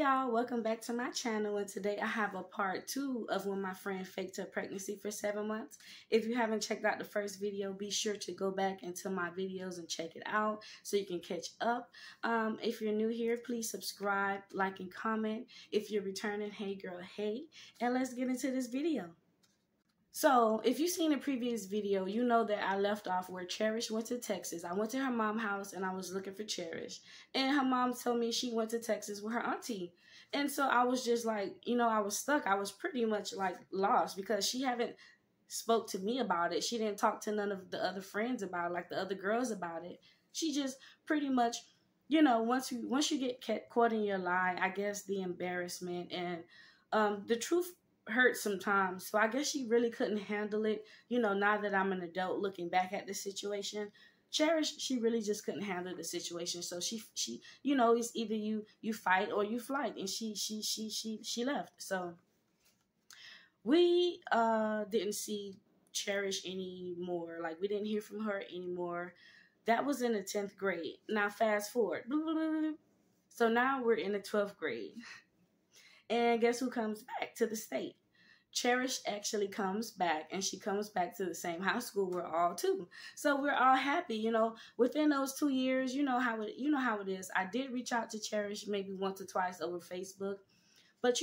Hey y'all, welcome back to my channel, and today I have a part 2 of when my friend faked her pregnancy for 7 months. If you haven't checked out the first video, be sure to go back into my videos and check it out so you can catch up. If you're new here, please subscribe, like, and comment. If you're returning, hey girl, hey, and let's get into this video. So, if you've seen the previous video, you know that I left off where Cherish went to Texas. I went to her mom's house and I was looking for Cherish. And her mom told me she went to Texas with her auntie. And so I was just like, I was stuck. I was pretty much like lost because she haven't spoke to me about it. She didn't talk to none of the other friends about it, like the other girls about it. She just pretty much, once you get caught in your lie, I guess the embarrassment and the truth hurts sometimes. So I guess she really couldn't handle it. Now that I'm an adult looking back at the situation, Cherish, she really just couldn't handle the situation. So she it's either you fight or you flight, and she left. So we didn't see Cherish anymore. Like, we didn't hear from her anymore. That was in the 10th grade. Now fast forward. So now we're in the 12th grade. And guess who comes back to the state? Cherish actually comes back, and she comes back to the same high school we're all to. So we're all happy, within those 2 years. You know how it is. I did reach out to Cherish maybe once or twice over Facebook. But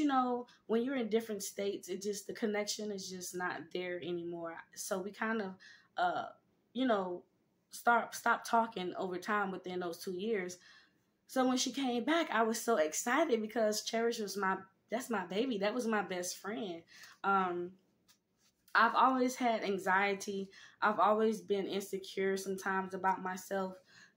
when you're in different states, the connection is just not there anymore. So we kind of stop talking over time within those 2 years. So when she came back, I was so excited because Cherish was that's my baby. That was my best friend. I've always had anxiety. I've always been insecure sometimes about myself.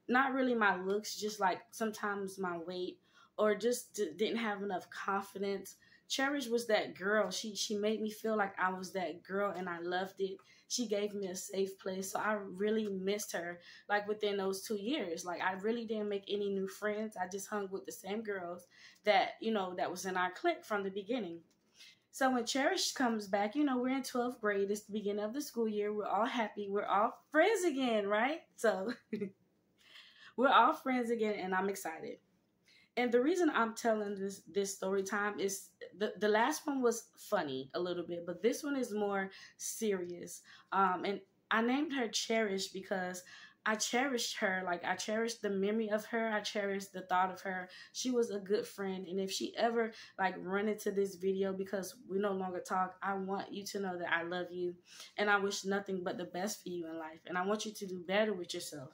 Not really my looks, just like sometimes my weight, or just didn't have enough confidence. Cherish was that girl. She made me feel like I was that girl, and I loved it. She gave me a safe place. So I really missed her, like, within those 2 years. Like, I really didn't make any new friends. I just hung with the same girls that, that was in our clique from the beginning. So when Cherish comes back, we're in 12th grade. It's the beginning of the school year. We're all happy. We're all friends again, right? So we're all friends again, and I'm excited. And the reason I'm telling this story time is the last one was funny a little bit, but this one is more serious. And I named her Cherish because I cherished her. Like, I cherished the memory of her. I cherished the thought of her. She was a good friend. And if she ever run into this video because we no longer talk, I want you to know that I love you. And I wish nothing but the best for you in life. And I want you to do better with yourself.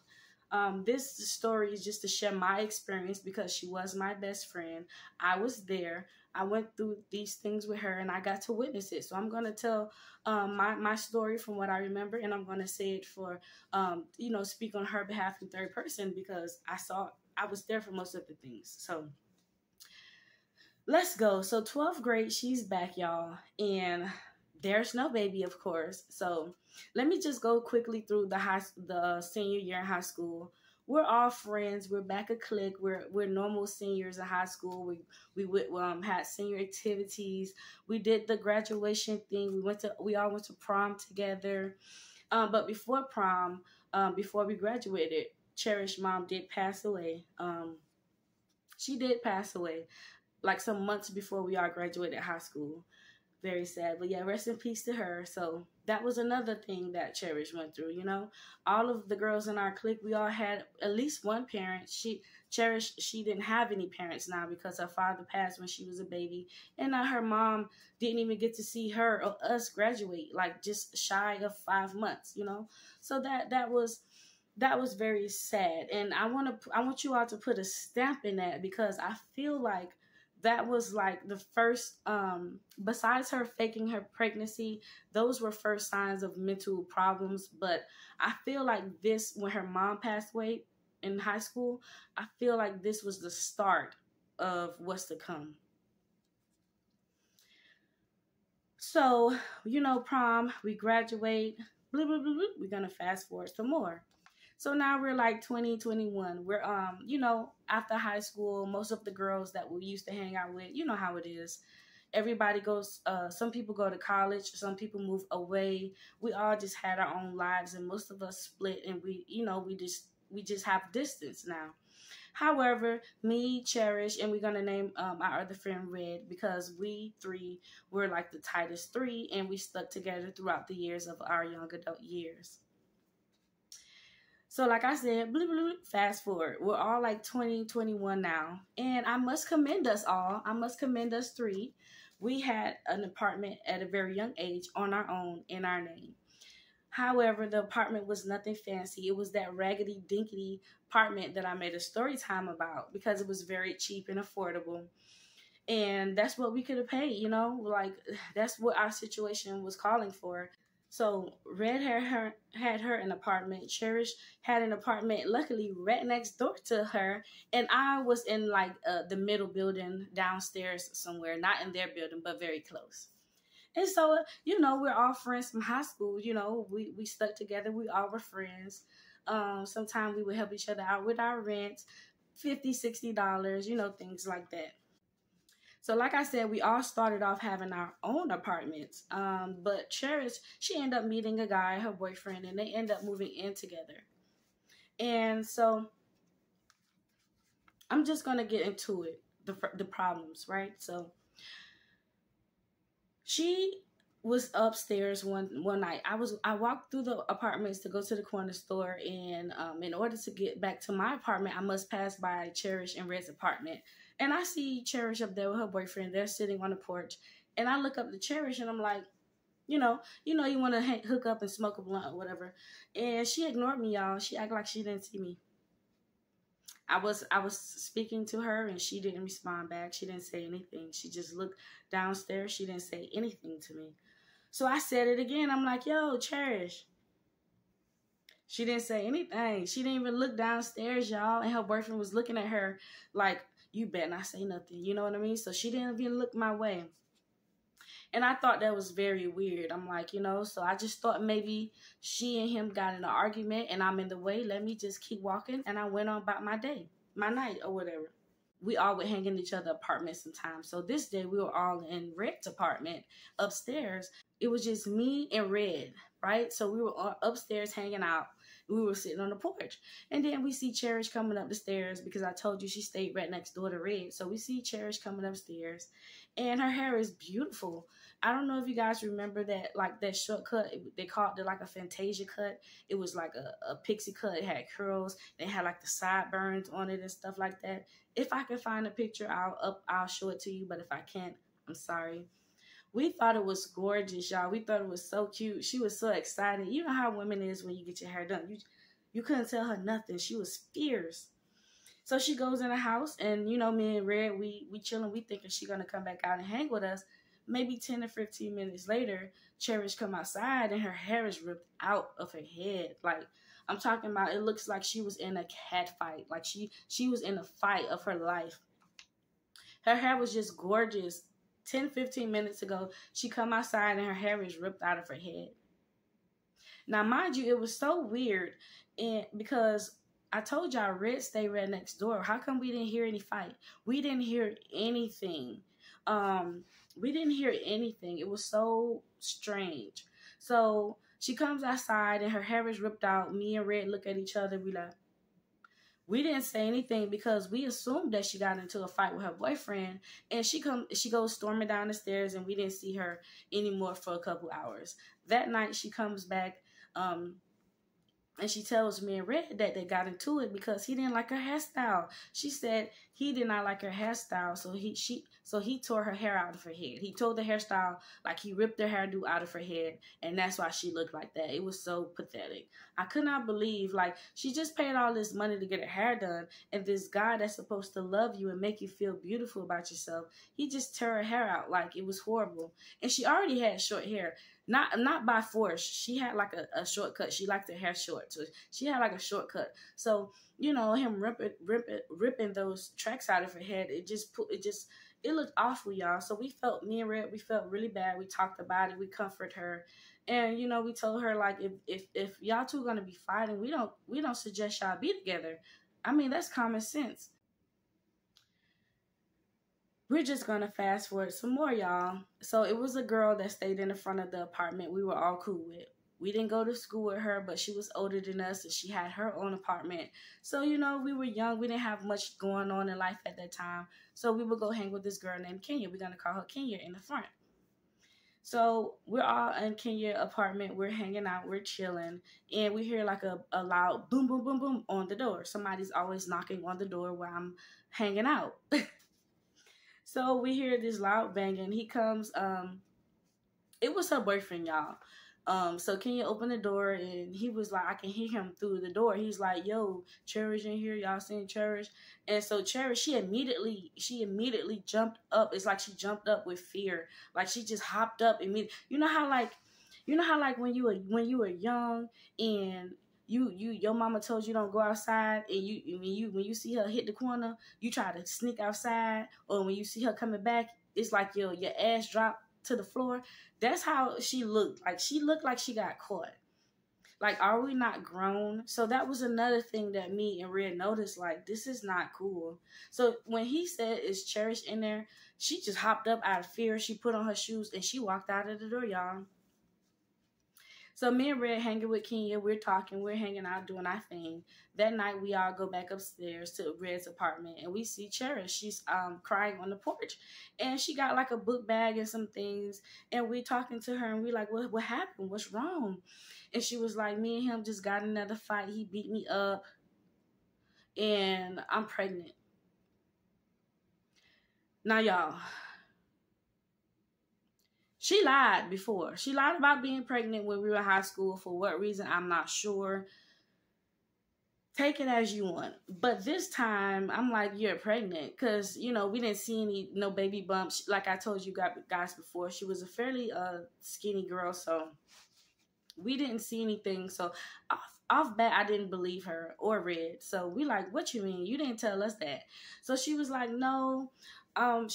This story is just to share my experience because she was my best friend. I was there. I went through these things with her, and I got to witness it. So I'm going to tell my story from what I remember, and I'm going to say it for, speak on her behalf in third person because I was there for most of the things. So let's go. So 12th grade, she's back, y'all, and there's no baby, of course. So let me just go quickly through the senior year in high school. We're all friends. We're back a clique. We're normal seniors in high school. We had senior activities. We did the graduation thing. We all went to prom together. But before prom, before we graduated, Cherish's mom did pass away. She did pass away like some months before we all graduated high school. Very sad, but yeah, rest in peace to her. So that was another thing that Cherish went through. All of the girls in our clique, we all had at least one parent. Cherish, she didn't have any parents now because her father passed when she was a baby, and her mom didn't even get to see her or us graduate, like just shy of 5 months. So that was very sad, and I want you all to put a stamp in that because I feel like that was like the first, besides her faking her pregnancy, those were first signs of mental problems. But I feel like this, when her mom passed away in high school, I feel like this was the start of what's to come. So, prom, we graduate, blah, blah, blah, blah. We're going to fast forward some more. So now we're like 20, 21. We're, after high school, most of the girls that we used to hang out with, you know how it is. Everybody goes, some people go to college, some people move away. We all just had our own lives, and most of us split, and we just we just have distance now. However, me, Cherish, and we're gonna name our other friend Red, because we three were like the tightest three, and we stuck together throughout the years of our young adult years. So like I said, bloop, bloop, fast forward. We're all like 20, 21 now. And I must commend us all. I must commend us three. We had an apartment at a very young age on our own in our name. However, the apartment was nothing fancy. It was that raggedy dinky apartment that I made a story time about, because it was very cheap and affordable. And that's what we could have paid, you know, like that's what our situation was calling for. So Red had her an apartment. Cherish had an apartment, luckily right next door to her, and I was in like the middle building downstairs somewhere, not in their building, but very close. And so, you know, we're all friends from high school. You know, we stuck together. We all were friends. Sometimes we would help each other out with our rent, $50, $60, you know, things like that. So like I said, we all started off having our own apartments. But Cherish, she ended up meeting a guy, her boyfriend, and they end up moving in together. And so I'm just going to get into it, the problems, right? So she was upstairs one night. I walked through the apartments to go to the corner store, and in order to get back to my apartment, I must pass by Cherish and Red's apartment. And I see Cherish up there with her boyfriend. They're sitting on the porch, and I look up to Cherish, and I'm like, you want to hook up and smoke a blunt or whatever. And she ignored me, y'all. She acted like she didn't see me. I was speaking to her, and she didn't respond back. She didn't say anything. She just looked downstairs. She didn't say anything to me. So I said it again. I'm like, yo, Cherish. She didn't say anything. She didn't even look downstairs, y'all. And her boyfriend was looking at her like, you better not say nothing. You know what I mean? So she didn't even look my way. And I thought that was very weird. I'm like, so I just thought maybe she and him got in an argument and I'm in the way. Let me just keep walking. And I went on about my day, my night or whatever. We all would hang in each other's apartments sometimes. So this day we were all in Red's apartment upstairs. It was just me and Red, right? So we were upstairs hanging out. We were sitting on the porch. And then we see Cherish coming up the stairs, because I told you she stayed right next door to Red. So we see Cherish coming upstairs, and her hair is beautiful. I don't know if you guys remember that, like that shortcut. They called it like a Fantasia cut. It was like a pixie cut. It had curls. They had like the sideburns on it and stuff like that. If I can find a picture, I'll show it to you. But if I can't, I'm sorry. We thought it was gorgeous, y'all. We thought it was so cute. She was so excited. You know how women is when you get your hair done. You couldn't tell her nothing. She was fierce. So she goes in the house, and me and Red, we chilling. We thinking she gonna come back out and hang with us. Maybe 10 or 15 minutes later, Cherish come outside, and her hair is ripped out of her head. Like, I'm talking about, it looks like she was in a cat fight. Like she was in a fight of her life. Her hair was just gorgeous. 10, 15 minutes ago, she come outside and her hair is ripped out of her head. Now, mind you, it was so weird, and because I told y'all Red stayed right next door. How come we didn't hear any fight? We didn't hear anything. We didn't hear anything. It was so strange. So she comes outside and her hair is ripped out. Me and Red look at each other. We didn't say anything because we assumed that she got into a fight with her boyfriend, and she goes storming down the stairs, and we didn't see her anymore for a couple hours. That night she comes back, and she tells me and Red that they got into it because he didn't like her hairstyle. She said he did not like her hairstyle, so he tore her hair out of her head. He tore the hairstyle, like he ripped her hairdo out of her head, and that's why she looked like that. It was so pathetic. I could not believe, like, she just paid all this money to get her hair done, and this guy that's supposed to love you and make you feel beautiful about yourself, he just tore her hair out. Like, it was horrible. And she already had short hair. Not by force. She had like a shortcut. She liked her hair short, so she had like a shortcut. So him ripping those tracks out of her head. It looked awful, y'all. So me and Red, we felt really bad. We talked about it. We comforted her, and we told her, like, if y'all two gonna be fighting, we don't suggest y'all be together. I mean, that's common sense. We're just going to fast forward some more, y'all. So it was a girl that stayed in the front of the apartment we were all cool with. We didn't go to school with her, but she was older than us and she had her own apartment. So, we were young. We didn't have much going on in life at that time. So we would go hang with this girl named Kenya. We're going to call her Kenya in the front. So we're all in Kenya apartment. We're hanging out. We're chilling. And we hear like a loud boom, boom, boom, boom on the door. Somebody's always knocking on the door while I'm hanging out. So we hear this loud banging. He comes, it was her boyfriend, y'all. So Kenya opened the door and he was like, I can hear him through the door. He's like, yo, Cherish in here. Y'all seen Cherish? And so Cherish, she immediately jumped up. It's like she jumped up with fear. Like she just hopped up immediately. You know how like when you were young and your mama told you don't go outside, and when you see her hit the corner, you try to sneak outside, or when you see her coming back, it's like your ass dropped to the floor. That's how she looked. Like she looked like she got caught. Like, are we not grown? So that was another thing that me and Red noticed. Like, this is not cool. So when he said is Cherish in there, she just hopped up out of fear. She put on her shoes and she walked out of the door, y'all. So me and Red hanging with Kenya, we're talking, we're hanging out, doing our thing. That night, we all go back upstairs to Red's apartment, and we see Cherish. She's crying on the porch, and she got like a book bag and some things, and we talking to her, and we like, what happened? What's wrong? And she was like, me and him just got another fight. He beat me up, and I'm pregnant. Now, y'all, she lied before. She lied about being pregnant when we were in high school. For what reason, I'm not sure. Take it as you want. But this time, I'm like, you're pregnant. Because, we didn't see no baby bumps. Like I told you guys before, she was a fairly skinny girl. So we didn't see anything. So off bat, I didn't believe her or Red. So we like, what you mean? You didn't tell us that. So she was like, no. I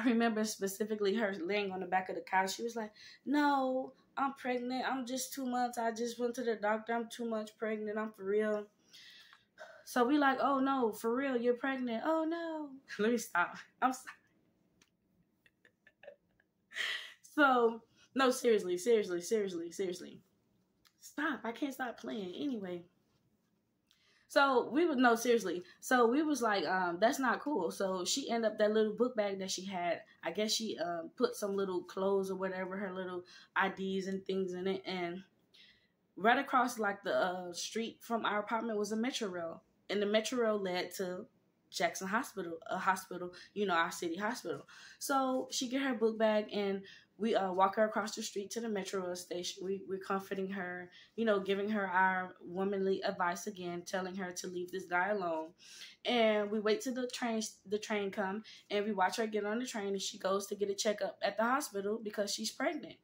remember specifically her laying on the back of the couch. She was like, no, I'm pregnant. I'm just 2 months. I just went to the doctor. I'm 2 months pregnant. I'm for real. So we like, oh no, for real, you're pregnant. Oh no. Let me stop. I'm sorry. So, no, seriously. Stop. I can't stop playing. Anyway. So we would no, seriously. So we was like, that's not cool. So she ended up that little book bag that she had. I guess she put some little clothes or whatever, her little IDs and things in it. And right across like the street from our apartment was a metro rail, and the metro rail led to Jackson Hospital, our city hospital. So she get her book bag and we walk her across the street to the metro rail station. We're comforting her, giving her our womanly advice again, telling her to leave this guy alone. And we wait till the train come, and we watch her get on the train, and she goes to get a checkup at the hospital because she's pregnant.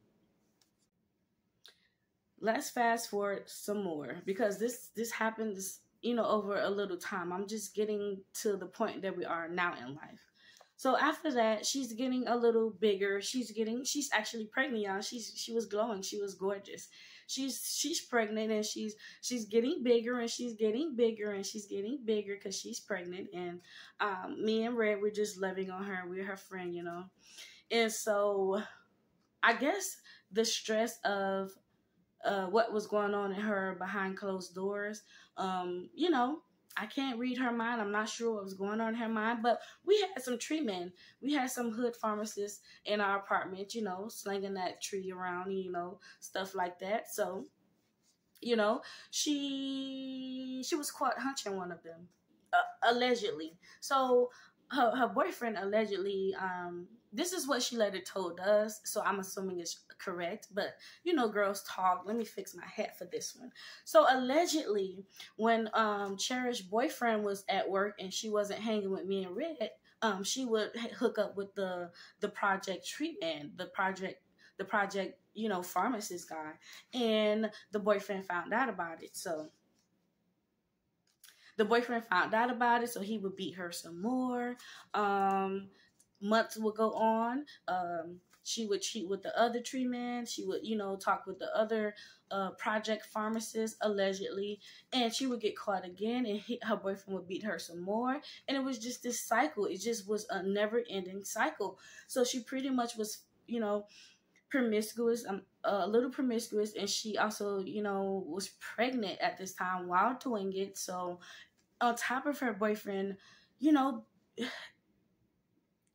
Let's fast forward some more, because this happens, over a little time. I'm just getting to the point that we are now in life. So after that, she's getting a little bigger. She's actually pregnant, y'all. She was glowing. She was gorgeous. She's pregnant, and she's getting bigger, and she's getting bigger, and she's getting bigger because she's pregnant. And me and Red, we're just loving on her. We're her friend, And so I guess the stress of what was going on in her behind closed doors, I can't read her mind. I'm not sure what was going on in her mind, but we had some tree men. We had some hood pharmacists in our apartment, slinging that tree around, stuff like that. So, she was caught hunching one of them, allegedly. So her boyfriend allegedly, this is what she later told us, so I'm assuming it's correct, but girls talk. Let me fix my hat for this one. So allegedly, when Cherish's boyfriend was at work and she wasn't hanging with me and Red, she would hook up with the project treatment, the project pharmacist guy, and the boyfriend found out about it. So the boyfriend found out about it, so he would beat her some more. Months would go on. She would cheat with the other tree man. She would, talk with the other project pharmacist, allegedly. And she would get caught again, and her boyfriend would beat her some more. And it was just this cycle. It just was a never-ending cycle. So she pretty much was, promiscuous a little promiscuous, and she also, was pregnant at this time while doing it. So on top of her boyfriend, you know,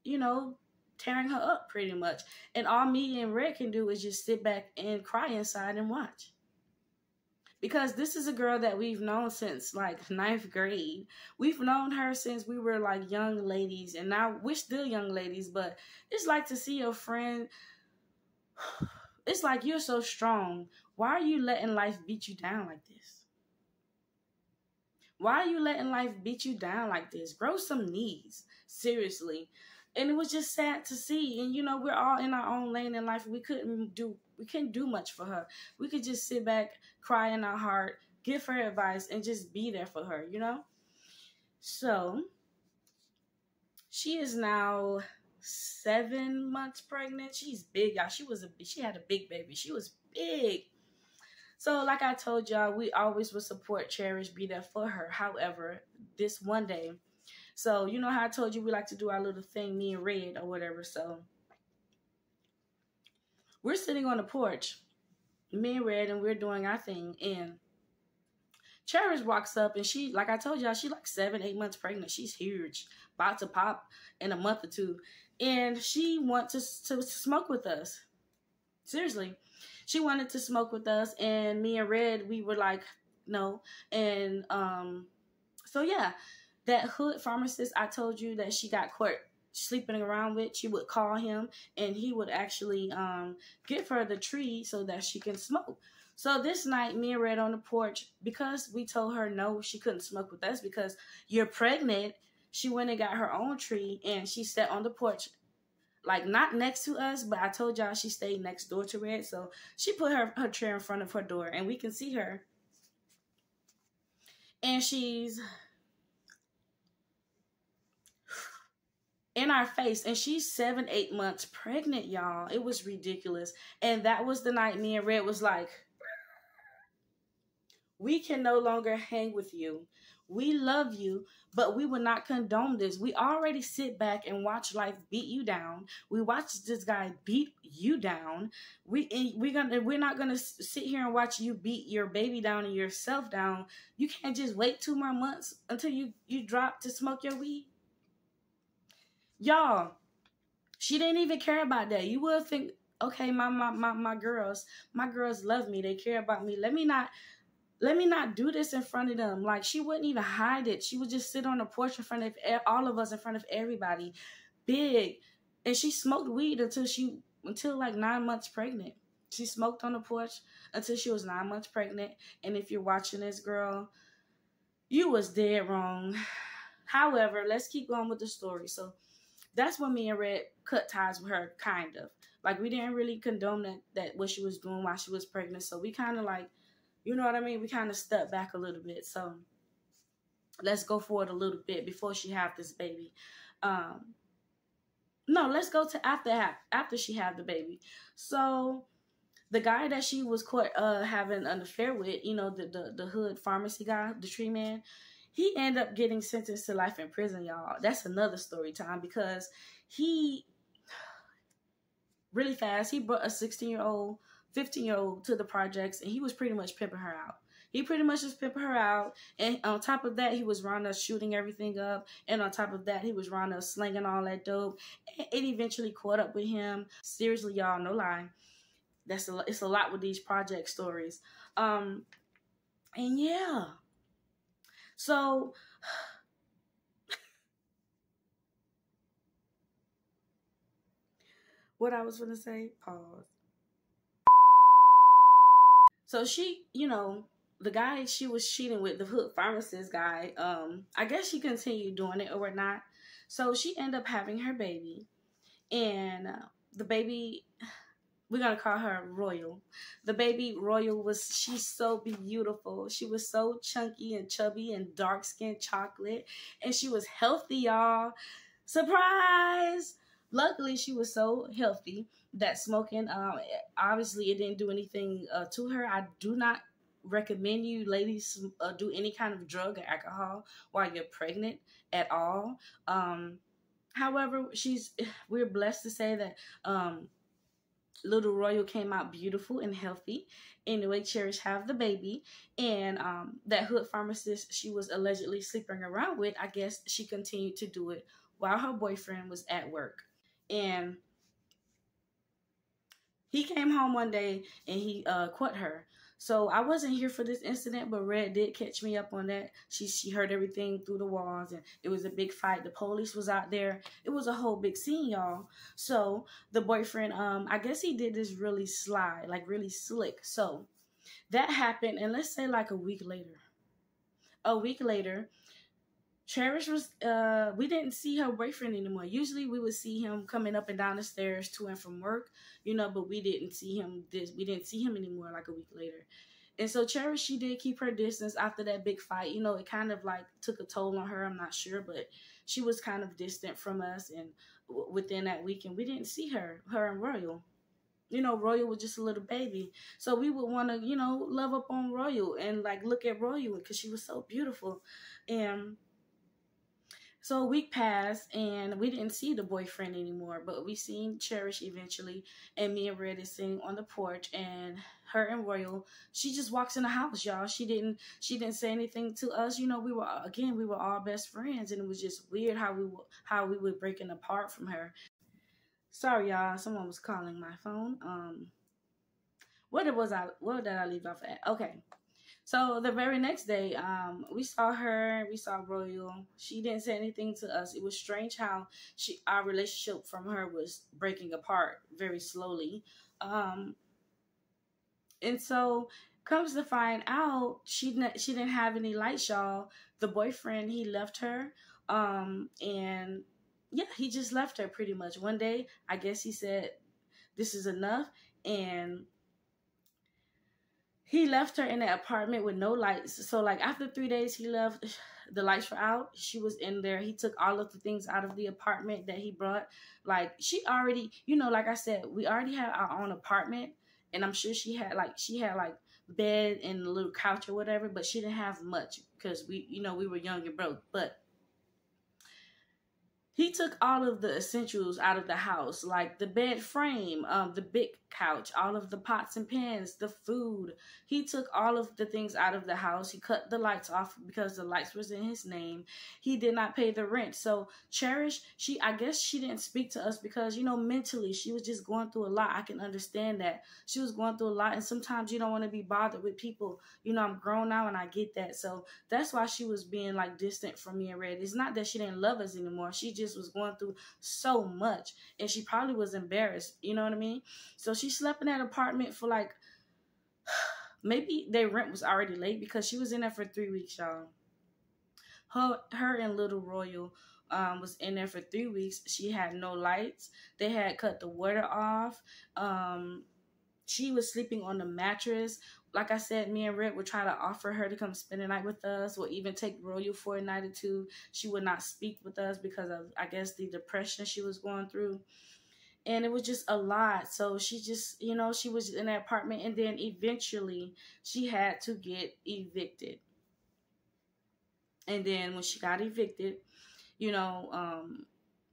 you know, tearing her up pretty much. And all me and Red can do is just sit back and cry inside and watch. Because this is a girl that we've known since like ninth grade. We've known her since we were like young ladies, and now we're still young ladies, but it's like to see your friend. It's like, you're so strong. Why are you letting life beat you down like this? Why are you letting life beat you down like this? Grow some knees. Seriously. And it was just sad to see. And we're all in our own lane in life. We couldn't do much for her. We could just sit back, cry in our heart, give her advice, and just be there for her, So she is now 7 months pregnant. She's big, y'all. She had a big baby. She was big. So like I told y'all, we always would support, cherish, be there for her. However, this one day, so you know how I told you we like to do our little thing, me and Red or whatever. So we're sitting on the porch, me and Red, and we're doing our thing. And Cherish walks up, and she, like I told y'all, she like 7, 8 months pregnant. She's huge, about to pop in a month or two. And she wants to smoke with us. Seriously. She wanted to smoke with us, and me and Red, we were like, no. And so yeah, that hood pharmacist I told you that she got caught sleeping around with, she would call him, and he would actually give her the tree so that she can smoke. So this night, me and Red on the porch, because we told her no, she couldn't smoke with us because you're pregnant, she went and got her own tree, and she sat on the porch, like not next to us, but I told y'all she stayed next door to Red. So she put her chair in front of her door, and we can see her. And she's in our face, and she's 7, 8 months pregnant, y'all. It was ridiculous. And that was the night me and Red was like, we can no longer hang with you. We love you, but we will not condone this. We already sit back and watch life beat you down. We watch this guy beat you down. We're not gonna sit here and watch you beat your baby down and yourself down. You can't just wait 2 more months until you drop to smoke your weed. Y'all, she didn't even care about that. You would think, okay, my girls love me. They care about me. Let me not do this in front of them. Like, she wouldn't even hide it. She would just sit on the porch in front of all of us, in front of everybody. Big. And she smoked weed until like 9 months pregnant. She smoked on the porch until she was 9 months pregnant. And if you're watching this, girl, you was dead wrong. However, let's keep going with the story. So that's when me and Red cut ties with her, kind of. Like, we didn't really condone that what she was doing while she was pregnant. So we kind of like, you know what I mean? We kind of stepped back a little bit. So let's go forward a little bit before she had this baby. No, let's go to after she had the baby. So the guy that she was caught having an affair with, the hood pharmacy guy, the tree man, he ended up getting sentenced to life in prison, y'all. That's another story time, because he, really fast, he brought a 16-year-old, 15-year-old to the projects, and he was pretty much pimping her out. He pretty much just pimping her out, and on top of that, he was around us shooting everything up, and on top of that, he was around us slinging all that dope. It eventually caught up with him. Seriously, y'all, no lie. It's a lot with these project stories. And yeah. So, what I was going to say, pause. So she, the guy she was cheating with, the hood pharmacist guy, I guess she continued doing it or whatnot. So she ended up having her baby. And the baby, we're going to call her Royal. The baby Royal she's so beautiful. She was so chunky and chubby and dark-skinned chocolate. And she was healthy, y'all. Surprise! Luckily, she was so healthy that smoking, obviously, it didn't do anything to her. I do not recommend you ladies do any kind of drug or alcohol while you're pregnant at all. However, we're blessed to say that little Royal came out beautiful and healthy. Anyway, Cherish have the baby, and that hood pharmacist she was allegedly sleeping around with, I guess she continued to do it while her boyfriend was at work. And he came home one day and he caught her. So I wasn't here for this incident, but Red did catch me up on that. She heard everything through the walls, and it was a big fight. The police was out there. It was a whole big scene, y'all. So the boyfriend, I guess he did this really sly, like really slick. So that happened, and let's say like a week later. A week later, Cherish was we didn't see her boyfriend anymore. Usually we would see him coming up and down the stairs to and from work, you know, but we didn't see him anymore like a week later. And so Cherish, she did keep her distance after that big fight. You know, it kind of like took a toll on her, I'm not sure, but she was kind of distant from us, and within that weekend we didn't see her and Royal. You know, Royal was just a little baby. So we would want to, you know, love up on Royal and like look at Royal because she was so beautiful. And so a week passed, and we didn't see the boyfriend anymore, but we seen Cherish eventually, and me and Red is sitting on the porch, and her and Royal, she just walks in the house, y'all. She didn't say anything to us. You know, we were all best friends, and it was just weird how we were breaking apart from her. Sorry, y'all. Someone was calling my phone. What did I leave off at? Okay. So the very next day, we saw her, we saw Royal. She didn't say anything to us. It was strange how our relationship from her was breaking apart very slowly. And so comes to find out, she didn't have any lights, y'all. The boyfriend, he left her. And yeah, he just left her pretty much. One day, I guess he said, this is enough. And he left her in the apartment with no lights. So like after 3 days he left, the lights were out. She was in there. He took all of the things out of the apartment that he brought. Like she already, you know, like I said, we already had our own apartment. And I'm sure she had like bed and a little couch or whatever, but she didn't have much because we were young and broke. But he took all of the essentials out of the house, like the bed frame, the big couch, all of the pots and pans, the food. He took all of the things out of the house. He cut the lights off because the lights was in his name. He did not pay the rent. So Cherish, I guess she didn't speak to us because, you know, mentally she was just going through a lot. I can understand that. She was going through a lot, and sometimes you don't want to be bothered with people. You know, I'm grown now and I get that. So that's why she was being like distant from me and Red. It's not that she didn't love us anymore. She just was going through so much, and she probably was embarrassed. You know what I mean? So she slept in that apartment for like, maybe their rent was already late because she was in there for 3 weeks, y'all. Her and little Royal was in there for 3 weeks. She had no lights. They had cut the water off. She was sleeping on the mattress. Like I said, me and Red would try to offer her to come spend the night with us, or even take Royal for a night or two. She would not speak with us because of, I guess, the depression she was going through. And it was just a lot. So she just, you know, she was in that apartment, and then eventually she had to get evicted. And then when she got evicted, you know,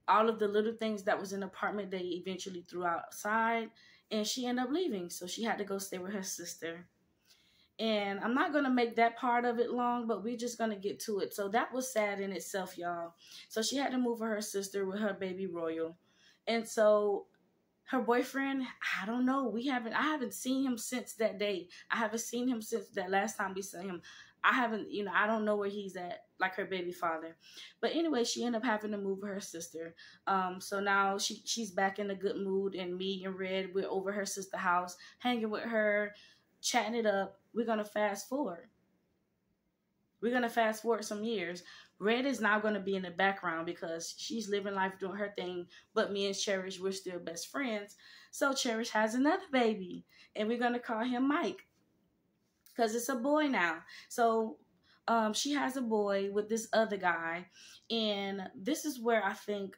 all of the little things that was in the apartment, they eventually threw outside, and she ended up leaving. So she had to go stay with her sister. And I'm not going to make that part of it long, but we're just going to get to it. So that was sad in itself, y'all. So she had to move with her sister with her baby Royal. And so her boyfriend, I don't know. I haven't seen him since that day. I haven't seen him since that last time we saw him. I don't know where he's at, like her baby father. But anyway, she ended up having to move with her sister. So now she's back in a good mood, and me and Red, we're over her sister's house, hanging with her, chatting it up. We're going to fast forward. We're going to fast forward some years. Red is now going to be in the background because she's living life doing her thing. But me and Cherish, we're still best friends. So Cherish has another baby, and we're going to call him Mike because it's a boy now. So she has a boy with this other guy. And this is where I think,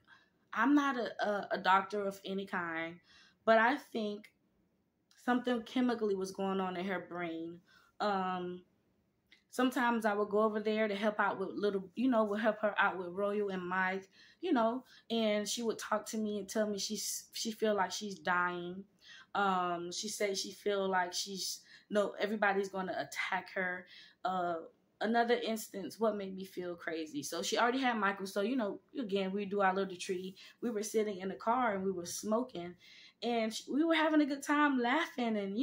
I'm not a doctor of any kind, but I think something chemically was going on in her brain. Sometimes I would go over there to help out with would help her out with Royal and Mike, and she would talk to me and tell me she feel like she's dying. She said she feel like she's no everybody's going to attack her. Uh, Another instance, what made me feel crazy. So she already had Michael. So again, we do our little treaty. We were sitting in the car and we were smoking, and we were having a good time laughing, and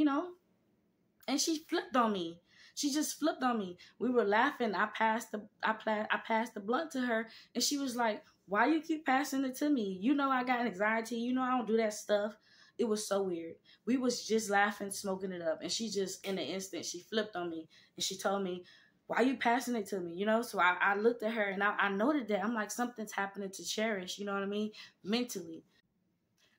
and she flipped on me. She just flipped on me. We were laughing. I passed the blunt to her, and she was like, "Why you keep passing it to me? You know I got anxiety. You know I don't do that stuff." It was so weird. We was just laughing, smoking it up, and she just in an instant she flipped on me, and she told me, "Why you passing it to me?" So I looked at her, and I noted that I'm like, something's happening to Cherish. You know what I mean? Mentally.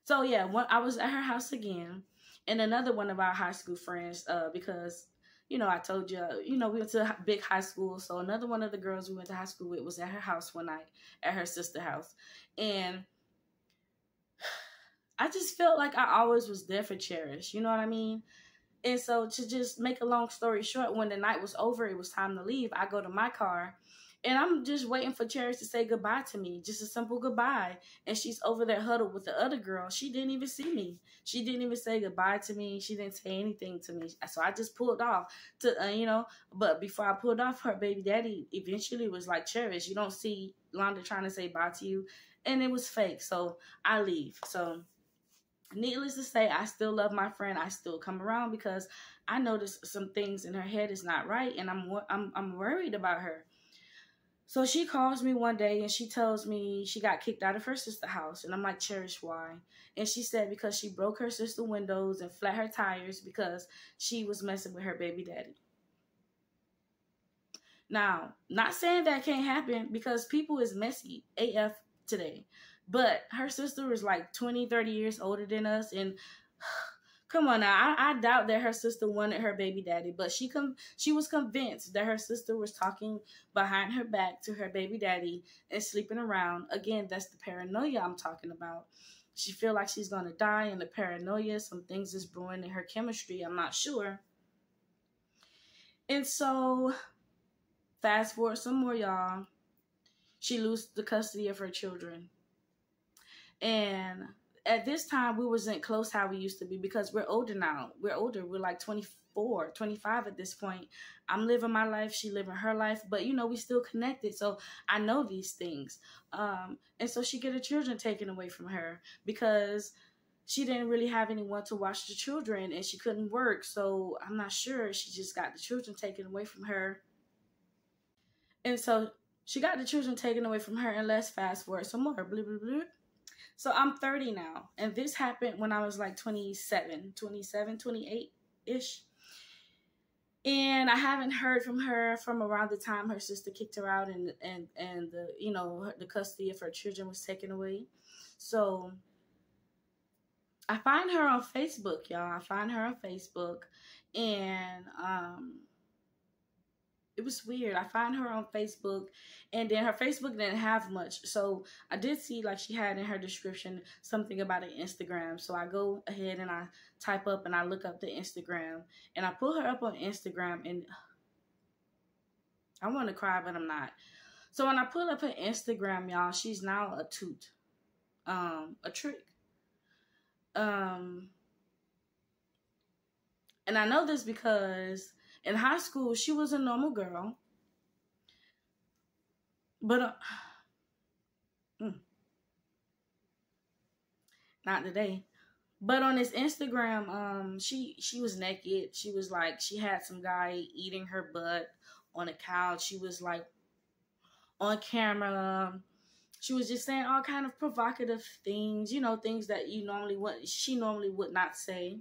So yeah, I was at her house again, and another one of our high school friends, because I told you, we went to a big high school. So another one of the girls we went to high school with was at her house one night, at her sister's house, and I just felt like I always was there for Cherish. You know what I mean? And so to just make a long story short, when the night was over, it was time to leave. I go to my car, and I'm just waiting for Cherish to say goodbye to me, just a simple goodbye. And she's over there huddled with the other girl. She didn't even see me. She didn't even say goodbye to me. She didn't say anything to me. So I just pulled off but before I pulled off, her baby daddy eventually was like, "Cherish, you don't see Londa trying to say bye to you." And it was fake. So I leave. So needless to say, I still love my friend. I still come around because I noticed some things in her head is not right, and I'm worried about her. So she calls me one day and she tells me she got kicked out of her sister's house, and I'm like, "Cherish, why?" And she said because she broke her sister's windows and flat her tires because she was messing with her baby daddy. Now, not saying that can't happen because people is messy AF today. But her sister was like 20, 30 years older than us. And come on now, I doubt that her sister wanted her baby daddy. But she was convinced that her sister was talking behind her back to her baby daddy and sleeping around. Again, that's the paranoia I'm talking about. She feel like she's going to die, and the paranoia, some things is brewing in her chemistry. I'm not sure. And so fast forward some more, y'all. She loses the custody of her children. And at this time, we wasn't close how we used to be because we're older now. We're older. We're like 24, 25 at this point. I'm living my life. She living her life. But, we still connected. So I know these things. And so she get her children taken away from her because she didn't really have anyone to watch the children, and she couldn't work. So I'm not sure. She just got the children taken away from her. And so she got the children taken away from her. And let's fast forward some more. Blah, blah, blah. So I'm 30 now, and this happened when I was like 27, 28-ish. And I haven't heard from her from around the time her sister kicked her out and the custody of her children was taken away. So I find her on Facebook, y'all. I find her on Facebook, and it was weird. I find her on Facebook, and then her Facebook didn't have much. So I did see like she had in her description something about an Instagram. So I go ahead and I type up and I look up the Instagram, and I pull her up on Instagram, and I want to cry, but I'm not. So when I pull up her Instagram, y'all, she's now a toot, a trick. And I know this because in high school, she was a normal girl. But, not today. But on this Instagram, she was naked. She was like, she had some guy eating her butt on a couch. She was like on camera. She was just saying all kind of provocative things, things that she normally would not say.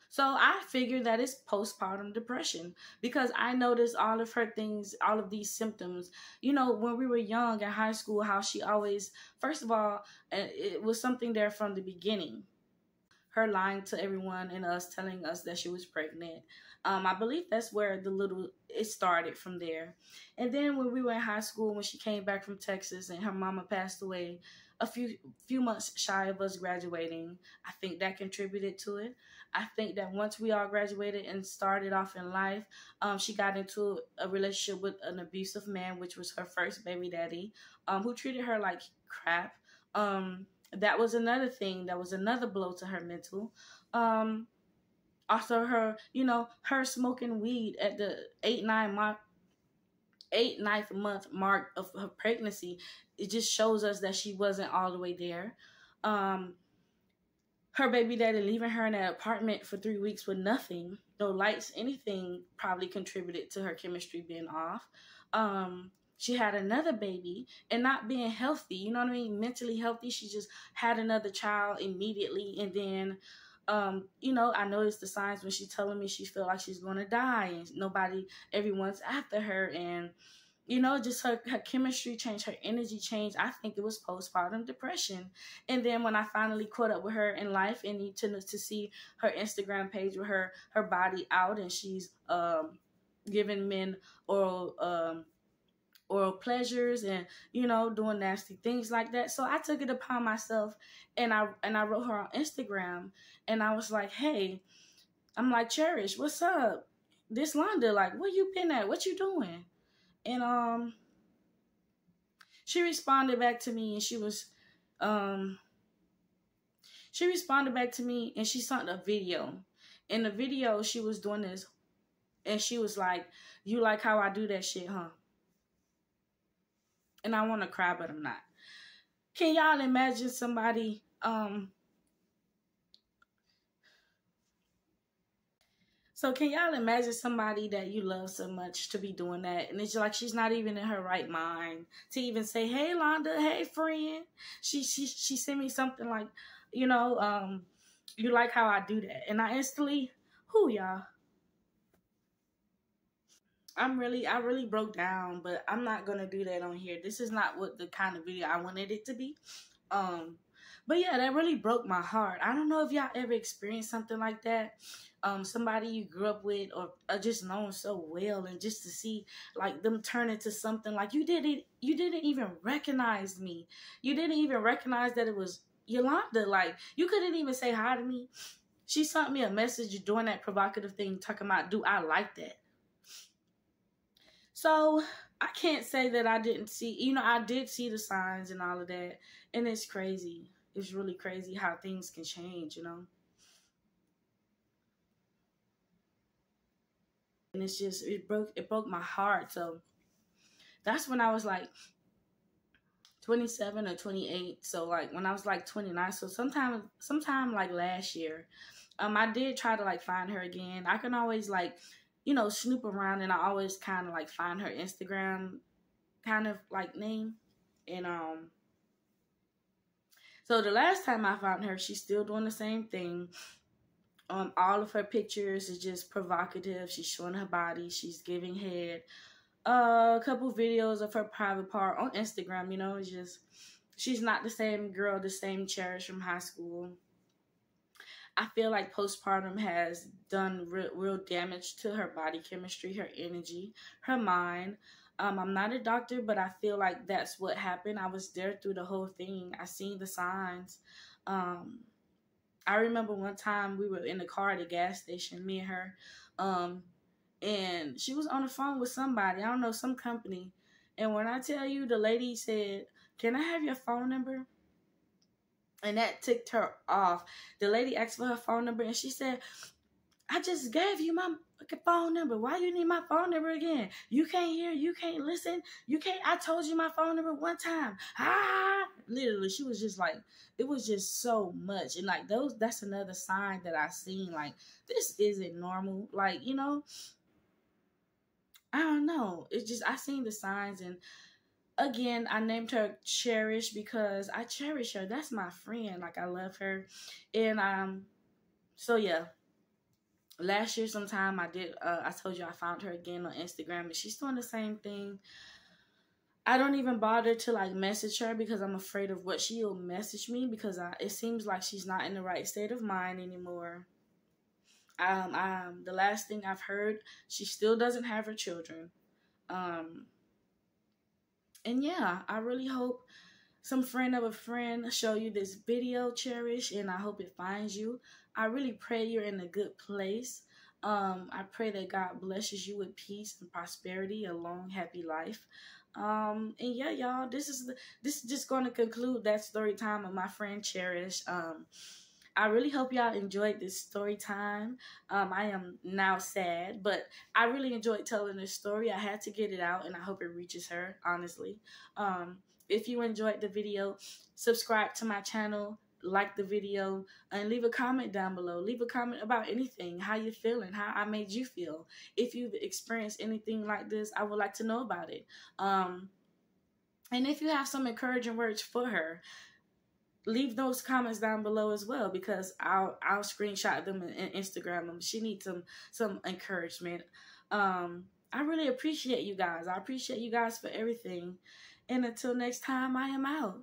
So I figured that it's postpartum depression because I noticed all of her things, all of these symptoms, when we were young in high school, how she always, first of all, it was something there from the beginning. Her lying to everyone and us, telling us that she was pregnant. I believe that's where it started from there. And then when we were in high school, when she came back from Texas and her mama passed away a few months shy of us graduating, I think that contributed to it. I think that once we all graduated and started off in life, she got into a relationship with an abusive man, which was her first baby daddy, who treated her like crap. That was another thing. That was another blow to her mental. Um, Also, her, her smoking weed at the 9th month mark of her pregnancy. It just shows us that she wasn't all the way there. Um, her baby daddy leaving her in that apartment for 3 weeks with nothing, no lights, anything, probably contributed to her chemistry being off. She had another baby and not being healthy, you know what I mean? Mentally healthy. She just had another child immediately. And then, I noticed the signs when she's telling me she feel like she's going to die and everyone's after her. And, just her chemistry changed, her energy changed. I think it was postpartum depression. And then when I finally caught up with her in life and to see her Instagram page with her body out, and she's giving men oral pleasures and doing nasty things like that. So I took it upon myself, and I wrote her on Instagram, and I was like, hey, I'm like, Cherish, what's up? This Londa, like, where you been at? What you doing? And she responded back to me, and she responded back to me, and she sent a video. In the video, she was doing this, and she was like, you like how I do that shit, huh? And I want to cry, but I'm not. Can y'all imagine somebody, so can y'all imagine somebody that you love so much to be doing that? And it's like she's not even in her right mind to even say, hey, Londa, hey, friend. She sent me something like, you like how I do that. And I instantly, y'all? I really broke down, but I'm not going to do that on here. This is not what the kind of video I wanted it to be. But yeah, that really broke my heart. I don't know if y'all ever experienced something like that. Somebody you grew up with or just known so well, and just to see like them turn into something like you didn't even recognize me. You didn't even recognize that it was Yolanda. Like, you couldn't even say hi to me. She sent me a message doing that provocative thing, talking about, do I like that? So I can't say that I didn't see, I did see the signs and all of that. And it's crazy. It's really crazy how things can change, And it's just, it broke my heart. So that's when I was like 27 or 28. So like when I was like 29. So sometime like last year, I did try to like find her again. I can always like, snoop around, and I always kind of like find her Instagram kind of like name. And so the last time I found her, she's still doing the same thing. All of her pictures is just provocative. She's showing her body. She's giving head. A couple videos of her private part on Instagram. It's just, she's not the same girl, the same Cherish from high school. I feel like postpartum has done real damage to her body chemistry, her energy, her mind. I'm not a doctor, but I feel like that's what happened. I was there through the whole thing. I seen the signs. I remember one time we were in the car at a gas station, me and her, and she was on the phone with somebody. I don't know, some company. And when I tell you, the lady said, "Can I have your phone number?" And that ticked her off. The lady asked for her phone number, and she said, "I just gave you my phone number. Why you need my phone number again? You can't hear, you can't listen, you can't. I told you my phone number one time." Literally, she was just like, it was just so much. And like that's another sign that I seen, like, this isn't normal. Like, I don't know. It's just, I seen the signs. And again, I named her Cherish because I cherish her. That's my friend. Like, I love her. And so yeah. Last year sometime I told you I found her again on Instagram, and she's doing the same thing. I don't even bother to like message her because I'm afraid of what she'll message me, because it seems like she's not in the right state of mind anymore. The last thing I've heard, she still doesn't have her children. And yeah, I really hope some friend of a friend show you this video, Cherish, and I hope it finds you. I really pray you're in a good place. I pray that God blesses you with peace and prosperity, a long, happy life. And yeah, y'all, this is just going to conclude that story time of my friend Cherish. I really hope y'all enjoyed this story time. I am now sad, but I really enjoyed telling this story. I had to get it out, and I hope it reaches her, honestly. If you enjoyed the video, subscribe to my channel, like the video, and leave a comment down below. Leave a comment about anything, how you're feeling, how I made you feel. If you've experienced anything like this, I would like to know about it. And if you have some encouraging words for her, leave those comments down below as well, because I'll screenshot them and Instagram them. She needs some encouragement. I really appreciate you guys. I appreciate you guys for everything. And until next time, I am out.